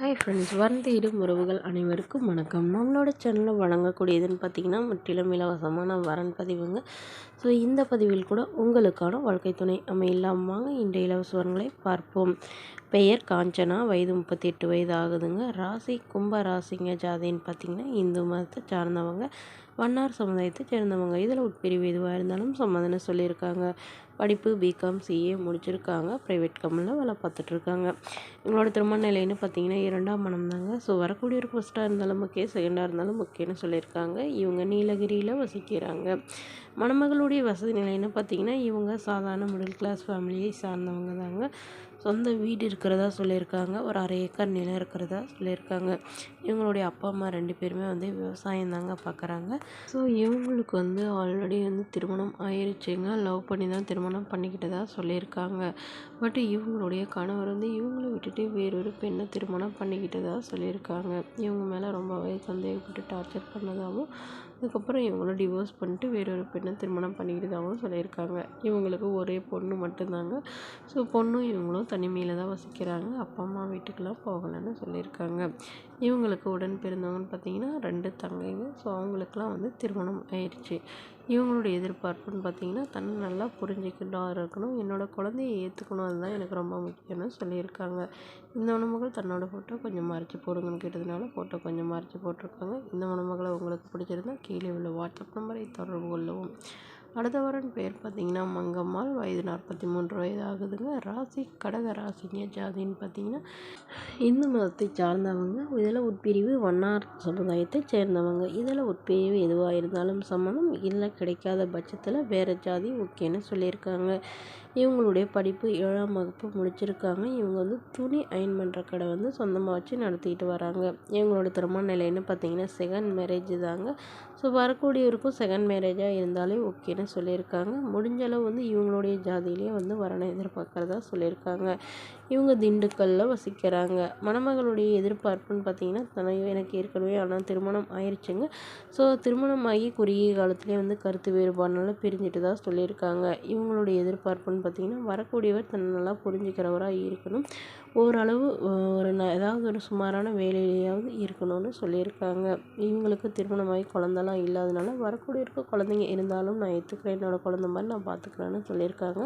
Hi friends, தேடும் உறவுகள் அனைவருக்கும் வணக்கம். நம்மளோட சேனலில் வழங்கக்கூடியதுன்னு பார்த்திங்கன்னா முற்றிலும் இலவசமான வரன் பதிவுங்க. ஸோ இந்த பதிவில் கூட உங்களுக்கான வாழ்க்கை துணை அமையலாம். வாங்க இன்றைய இலவச வரன்களை பார்ப்போம். பெயர் காஞ்சனா, வயது 38 வயது ஆகுதுங்க. ராசி கும்ப ராசிங்க. ஜாதின்னு பார்த்திங்கன்னா இந்து மதத்தை சார்ந்தவங்க, வண்ணார் சமுதாயத்தை சேர்ந்தவங்க. இதில் உட்பிரிவு எதுவாக இருந்தாலும் சம்மதம்னு சொல்லியிருக்காங்க. படிப்பு பிகாம் சிஏ முடிச்சிருக்காங்க. ப்ரைவேட் கம்பெனியில் வேலை பார்த்துட்ருக்காங்க. இவங்களோட திருமண நிலைன்னு பார்த்தீங்கன்னா 2ஆம் மனம் தாங்க. ஸோ வரக்கூடியவருக்கு ஃபஸ்ட்டாக இருந்தாலும் ஓகே, செகண்டாக இருந்தாலும் ஓகேன்னு சொல்லியிருக்காங்க. இவங்க நீலகிரியில் வசிக்கிறாங்க. மணமகளுடைய வசதி நிலைன்னு பார்த்தீங்கன்னா இவங்க சாதாரண மிடில் கிளாஸ் ஃபேமிலியை சார்ந்தவங்க தாங்க. சொந்த வீடு இருக்கிறதா சொல்லியிருக்காங்க. ஒரு 1/2 ஏக்கர் நிலம் இருக்கிறதா சொல்லியிருக்காங்க. இவங்களுடைய அப்பா அம்மா 2 பேருமே விவசாயம் தாங்க பார்க்குறாங்க. ஸோ இவங்களுக்கு ஆல்ரெடி திருமணம் ஆயிருச்சுங்க. லவ் பண்ணி தான் திருமணம் பண்ணிக்கிட்டதா சொல்லியிருக்காங்க. பட் இவங்களுடைய கணவர் இவங்கள விட்டுட்டு வேறொரு பெண்ணை திருமணம் பண்ணிக்கிட்டதா சொல்லியிருக்காங்க. இவங்க மேலே ரொம்பவே சந்தேகப்பட்டு டார்ச்சர் பண்ணதாகவும், அதுக்கப்புறம் இவங்களும் டிவோர்ஸ் பண்ணிட்டு வேறொரு பெண்ணை திருமணம் பண்ணிக்கிட்டதாகவும் சொல்லியிருக்காங்க. இவங்களுக்கு ஒரே பொண்ணு மட்டும்தாங்க. ஸோ பொண்ணும் இவங்களும் தனிமையில் தான் வசிக்கிறாங்க. அப்பா அம்மா வீட்டுக்கெல்லாம் போகலைன்னு சொல்லியிருக்காங்க. இவங்களுக்கு உடன் பிறந்தவங்கன்னு பார்த்தீங்கன்னா 2 தங்கைங்க. ஸோ அவங்களுக்கெல்லாம் திருமணம் ஆயிடுச்சு. இவங்களுடைய எதிர்பார்ப்புன்னு பார்த்தீங்கன்னா தன்னை நல்லா புரிஞ்சுக்கிட்டா இருக்கணும், என்னோட குழந்தைய ஏற்றுக்கணும், அதுதான் எனக்கு ரொம்ப முக்கியம்னு சொல்லியிருக்காங்க. இந்த மணமகள் தன்னோட ஃபோட்டோ கொஞ்சம் மறைச்சி போடுங்கன்னு கேட்டதுனால ஃபோட்டோ கொஞ்சம் மறைச்சி போட்டிருக்காங்க. இந்த மணமகளை உங்களுக்கு பிடிச்சிருந்தா கீழே உள்ள வாட்ஸ்அப் நம்பரை தொடர்பு கொள்ளவும். அடுத்த வரன் பேர் பார்த்தீங்கன்னா மங்கம்மாள், வயது 43 வயது ஆகுதுங்க. ராசி கடக ராசிங்க. ஜாதின்னு பார்த்தீங்கன்னா இந்து மதத்தை சார்ந்தவங்க. இதில் உட்பிரிவு வண்ணார் சமுதாயத்தை சேர்ந்தவங்க. இதில் உட்பிரிவு எதுவாக இருந்தாலும் சம்மதம். இல்லை கிடைக்காத பட்சத்தில் வேறு ஜாதி ஓகேன்னு சொல்லியிருக்காங்க. இவங்களுடைய படிப்பு 7ஆம் வகுப்பு முடிச்சிருக்காங்க. இவங்க துணி அயன் பண்ணுற கடை சொந்தமாக வச்சு நடத்திட்டு வராங்க. இவங்களோட திருமண நிலைன்னு பார்த்தீங்கன்னா செகண்ட் மேரேஜ் தாங்க. ஸோ வரக்கூடியவருக்கும் செகண்ட் மேரேஜாக இருந்தாலே ஓகேன்னு சொல்லியிருக்காங்க. முடிஞ்ச அளவு இவங்களுடைய ஜாதியிலேயே வரனை எதிர்பார்க்குறதா சொல்லியிருக்காங்க. இவங்க திண்டுக்கல்லில் வசிக்கிறாங்க. மணமகளுடைய எதிர்பார்ப்புன்னு பார்த்தீங்கன்னா எனக்கு ஏற்கனவே ஆனால் திருமணம் ஆயிடுச்சுங்க. ஸோ திருமணம் ஆகி குறுகிய காலத்துலேயே கருத்து வேறுபாடுனால பிரிஞ்சுட்டு தான் சொல்லியிருக்காங்க. இவங்களுடைய எதிர்பார்ப்புன்னு பார்த்தீங்கன்னா வரக்கூடியவர் தன்னை நல்லா புரிஞ்சுக்கிறவராக இருக்கணும். ஓரளவு ஏதாவது ஒரு சுமாரான வேலையிலேயாவது இருக்கணும்னு சொல்லியிருக்காங்க. இவங்களுக்கு திருமணமாகி குழந்தெல்லாம் இல்லாதனால வரக்கூடியவருக்கு குழந்தைங்க இருந்தாலும் நான் ஏற்றுக்கிறேன், என்னோட குழந்த மாதிரி நான் பார்த்துக்கிறேன்னு சொல்லியிருக்காங்க.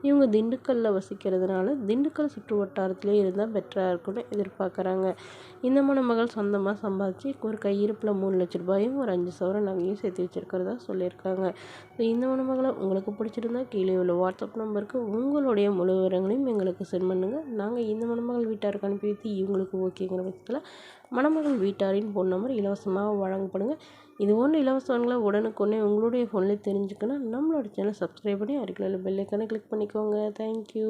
இவங்க திண்டுக்கல்லில் வசிக்கிறதுனால திண்டுக்கல் சுற்று வட்டாரத்திலே இருந்தால் பெட்டராக இருக்கும்னு எதிர்பார்க்குறாங்க. இந்த மணமகள் சொந்தமாக சம்பாதிச்சு ஒரு கையிருப்பில் 3 லட்ச ரூபாயும் ஒரு 5 சவரன் நகையும் சேர்த்து வச்சுருக்கிறதா சொல்லியிருக்காங்க. ஸோ இந்த மணமகளை உங்களுக்கு பிடிச்சிருந்தா கீழே உள்ள வாட்ஸ்அப் நம்பருக்கு உங்களுடைய முழு விவரங்களையும் எங்களுக்கு சென்ட் பண்ணுங்கள். நாங்கள் இந்த மணமகள் வீட்டாருக்கு அனுப்பி வைத்து இவங்களுக்கு ஓகேங்கிற பட்சத்தில் மணமகள் வீட்டாரின் ஃபோன் நம்பர் இலவசமாக வழங்கப்படுங்க. இது போன்ற இலவசங்களை உடனுக்குடனே உங்களுடைய ஃபோன்லேயே தெரிஞ்சுக்கணும். நம்மளோட சேனல் சப்ஸ்கிரைப் பண்ணி அருகில் உள்ள பெல் ஐக்கானை கிளிக் பண்ணிக்கோங்க. தேங்க்யூ.